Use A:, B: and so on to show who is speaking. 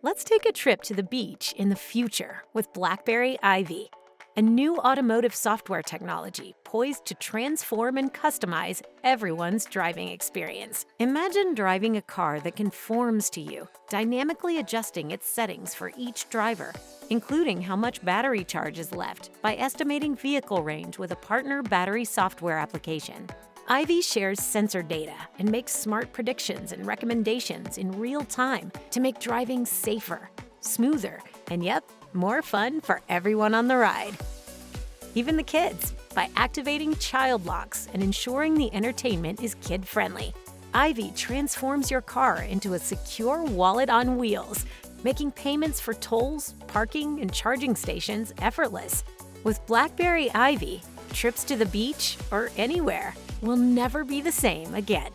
A: Let's take a trip to the beach in the future with BlackBerry IVY, a new automotive software technology poised to transform and customize everyone's driving experience. Imagine driving a car that conforms to you, dynamically adjusting its settings for each driver, including how much battery charge is left by estimating vehicle range with a partner battery software application. IVY shares sensor data and makes smart predictions and recommendations in real time to make driving safer, smoother, and more fun for everyone on the ride. Even the kids, by activating child locks and ensuring the entertainment is kid-friendly. IVY transforms your car into a secure wallet on wheels, making payments for tolls, parking, and charging stations effortless. With BlackBerry IVY, trips to the beach or anywhere will never be the same again.